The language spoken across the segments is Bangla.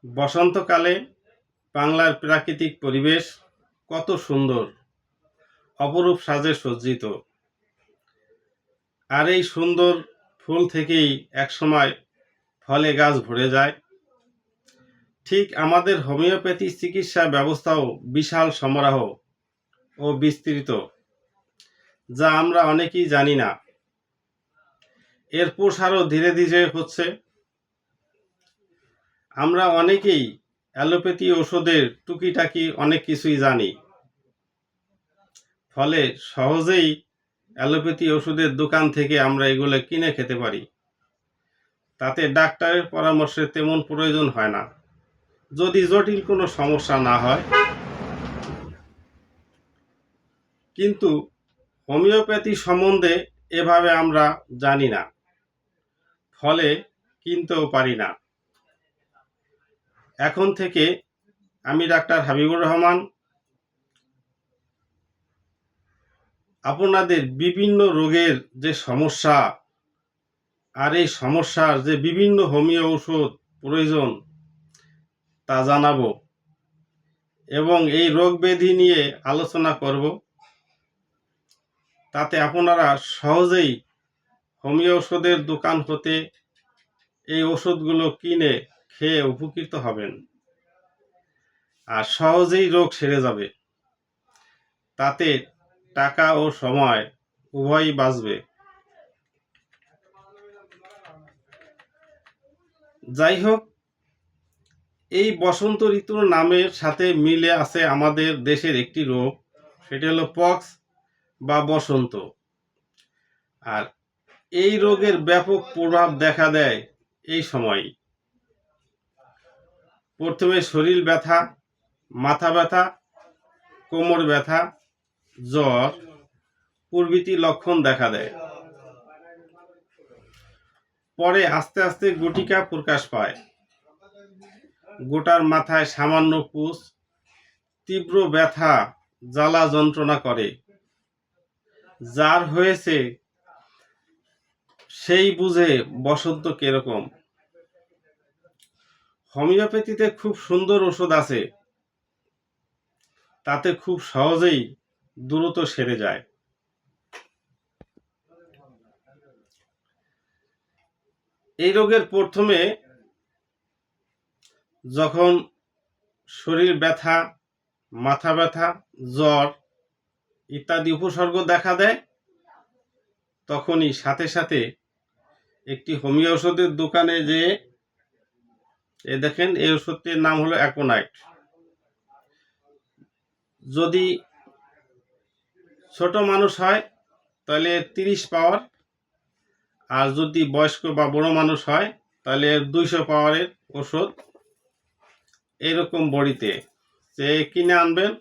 বসন্তকালে বাংলার প্রাকৃতিক পরিবেশ কত সুন্দর, অপরূপ সাজে সজ্জিত। আর এই সুন্দর ফুল থেকেই একসময় ফলে গাছ ভরে যায়। ঠিক আমাদের হোমিওপ্যাথি চিকিৎসা ব্যবস্থাও বিশাল সমারোহ ও বিস্তৃত, যা আমরা অনেকেই জানি না। এর প্রসারও ধীরে ধীরে হচ্ছে। আমরা অনেকেই অ্যালোপ্যাথি ওষুধের টুকিটাকি অনেক কিছুই জানি, ফলে সহজেই অ্যালোপ্যাথি ওষুধের দোকান থেকে আমরা এগুলো কিনে খেতে পারি। তাতে ডাক্তারের পরামর্শের তেমন প্রয়োজন হয় না, যদি জটিল কোনো সমস্যা না হয়। কিন্তু হোমিওপ্যাথি সম্বন্ধে এভাবে আমরা জানি না, ফলে কিনতেও পারি না। এখন থেকে আমি ডাক্তার হাবিবুর রহমান আপনাদের বিভিন্ন রোগের যে সমস্যা আর এই সমস্যার যে বিভিন্ন হোমিও ঔষধ প্রয়োজন তা জানাবো এবং এই রোগ ব্যাধি নিয়ে আলোচনা করব। তাতে আপনারা সহজেই হোমিও ওষুধের দোকান হতে এই ওষুধগুলো কিনে খেয়ে উপকৃত হবেন আর সহজেই রোগ সেরে যাবে। তাতে টাকা ও সময় উভয়ই বাঁচবে। যাই হোক, এই বসন্ত ঋতুর নামের সাথে মিলে আছে আমাদের দেশের একটি রোগ, সেটা হলো পক্স বা বসন্ত। আর এই রোগের ব্যাপক প্রভাব দেখা দেয় এই সময়ই। প্রথমে শরীর ব্যথা, মাথা ব্যথা, কোমর ব্যথা, জ্বর প্রভৃতি লক্ষণ দেখা দেয়। পরে আস্তে আস্তে গুটিকা প্রকাশ পায়। গোটার মাথায় সামান্য পুঁজ, তীব্র ব্যথা, জ্বালা যন্ত্রণা করে। যার হয়েছে সেই বুঝে বসন্ত কিরকম। হোমিওপ্যাথিতে খুব সুন্দর ওষুধ আছে, তাতে খুব সহজেই দ্রুত সেরে যায়। এই রোগের প্রথমে যখন শরীর ব্যথা, মাথা ব্যথা, জ্বর ইত্যাদি উপসর্গ দেখা দেয়, তখনই সাথে সাথে একটি হোমিও ওষুধের দোকানে যেয়ে দেখেন এই ওষুধটির নাম হলো অ্যাকোনাইট। যদি ছোট মানুষ হয় তাহলে 30 পাওয়ার, আর যদি বয়স্ক বা বড় মানুষ হয় তাহলে 200 পাওয়ারের ওষুধ এরকম বড়িতে যে কিনে আনবেন।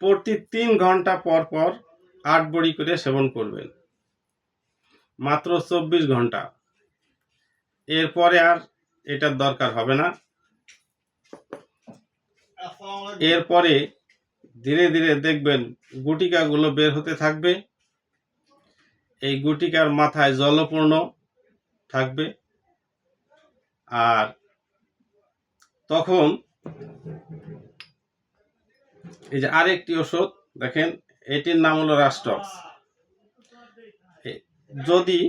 প্রতি 3 ঘন্টা পর পর 8 বড়ি করে সেবন করবেন, মাত্র 24 ঘন্টা। এরপরে আর এটার দরকার হবে না। এরপরে ধীরে ধীরে দেখবেন গুটিকাগুলো বের হতে থাকবে। এই গুটিকার মাথায় জলপূর্ণ থাকবে। আর তখন এই যে আরেকটি ওষুধ দেখেন, এটির নাম হলো রাস্টক্স। যদি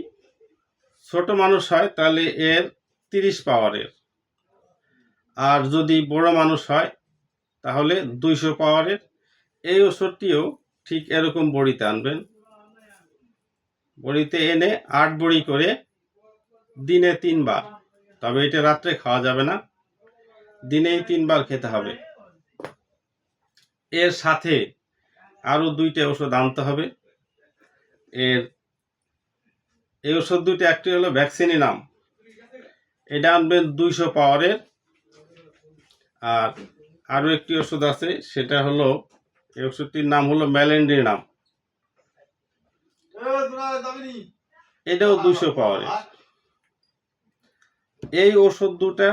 ছোট মানুষ হয় তাহলে এর 30 পাওয়ারের, আর যদি বড় মানুষ হয় তাহলে 200 পাওয়ারের। এই ওষুধটিও ঠিক এরকম বড়িতে আনবেন। বড়িতে এনে 8 বড়ি করে দিনে 3 বার, তবে এটা রাত্রে খাওয়া যাবে না, দিনেই 3 বার খেতে হবে। এর সাথে আরো 2টা ওষুধ আনতে হবে। এই ওষুধ দুটো একটি হলো ভ্যাকসিনিনাম, এটা আনবেন 200 পাওয়ারের। আর আরো একটি ওষুধ আছে, সেটা হলো এই ওষুধটির নাম হলো ম্যালেন্ডিনাম, এটাও 200 পাওয়ারের। এই ওষুধ দুটা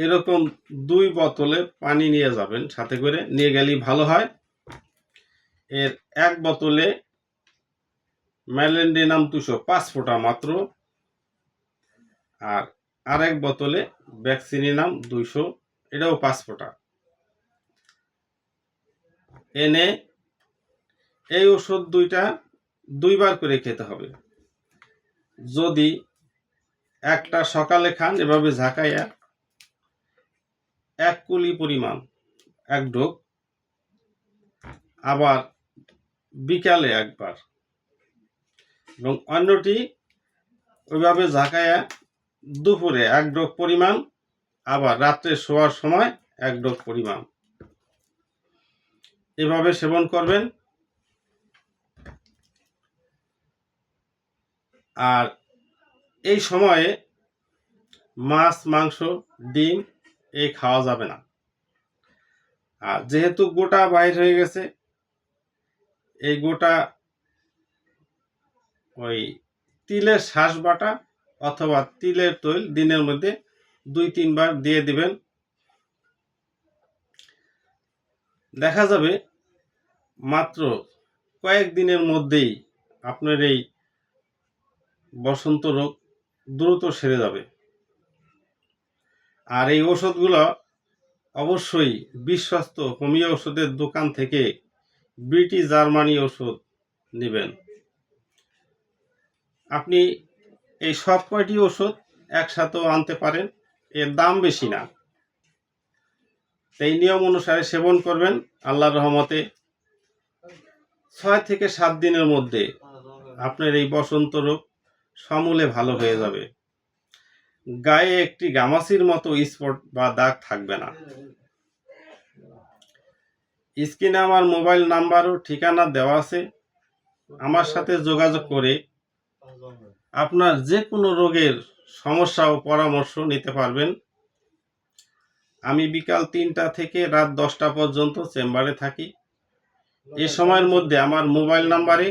এরকম 2 বোতলে পানি নিয়ে যাবেন, সাথে করে নিয়ে গেলেই ভালো হয়। এর 1 বোতলে ম্যালেন্ডিনাম 200 5 ফোঁটা মাত্র, আর আরেক বোতলে ভ্যাকসিনিনাম 200, এটাও 5 ফোঁটা এনে এই ওষুধ দুইটা 2 বার করে খেতে হবে। যদি একটা সকালে খান এভাবে ঝাঁকাইয়া 1 কুলি পরিমাণ 1 ঢোক, আবার বিকালে একবার, এবং অন্যটি ওইভাবে ঝাঁকাইয়া দুপুরে 1 ঢোক পরিমাণ, আবার রাত্রে শোয়ার সময় 1 ঢোক পরিমাণ এভাবে সেবন করবেন। আর এই সময়ে মাছ, মাংস, ডিম এই খাওয়া যাবে না। আর যেহেতু গোটা বাইর হয়ে গেছে, এই গোটা ওই তিলের শাঁস বাটা অথবা তিলের তৈল দিনের মধ্যে 2-3 বার দিয়ে দিবেন। দেখা যাবে মাত্র কয়েকদিনের মধ্যেই আপনার এই বসন্ত রোগ দ্রুত সেরে যাবে। আর এই ওষুধগুলো অবশ্যই বিশ্বস্ত হোমিও ওষুধের দোকান থেকে ব্রিটিশ জার্মানি ওষুধ নেবেন। আপনি এই সব কয়টি ওষুধ একসাথেও আনতে পারেন, এর দাম বেশি না। এই নিয়ম অনুসারে সেবন করবেন, আল্লাহর রহমতে 6 থেকে 7 দিনের মধ্যে আপনার এই বসন্ত রোগ সমূলে ভালো হয়ে যাবে। গায়ে একটি গামাচির মতো স্পট বা দাগ থাকবে না। স্ক্রিনে আমার মোবাইল নাম্বার ও ঠিকানা দেওয়া আছে, আমার সাথে যোগাযোগ করে আপনার যে কোনো রোগের সমস্যা ও পরামর্শ নিতে পারবেন। আমি বিকাল 3টা থেকে রাত 10টা পর্যন্ত চেম্বারে থাকি। এই সময়ের মধ্যে আমার মোবাইল নাম্বারে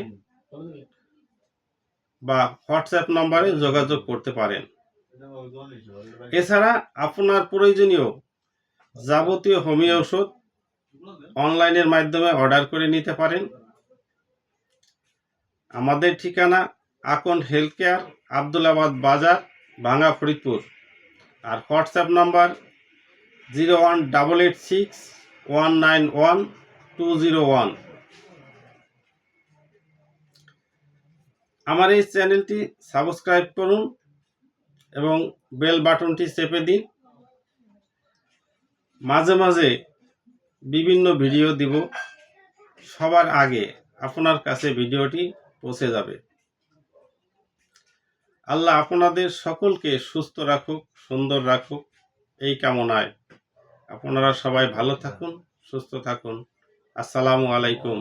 বা হোয়াটসঅ্যাপ নম্বরে যোগাযোগ করতে পারেন। এছাড়া আপনার প্রয়োজনীয় যাবতীয় হোমিও ওষুধ অনলাইনের মাধ্যমে অর্ডার করে নিতে পারেন। আমাদের ঠিকানা আকন হেলথ কেয়ার, আব্দুলাবাদ বাজার, ভাঙ্গা, ফরিদপুর। আর হোয়াটসঅ্যাপ নাম্বার 01886191201। আমার এই চ্যানেলটি সাবস্ক্রাইব করুন এবং বেল বাটনটি চেপে দিন। মাঝে মাঝে বিভিন্ন ভিডিও দিব, সবার আগে আপনার কাছে ভিডিওটি পৌঁছে যাবে। আল্লাহ আপনাদের সকলকে সুস্থ রাখুক, সুন্দর রাখুক, এই কামনায় আপনারা সবাই ভালো থাকুন, সুস্থ থাকুন। আসসালামু আলাইকুম।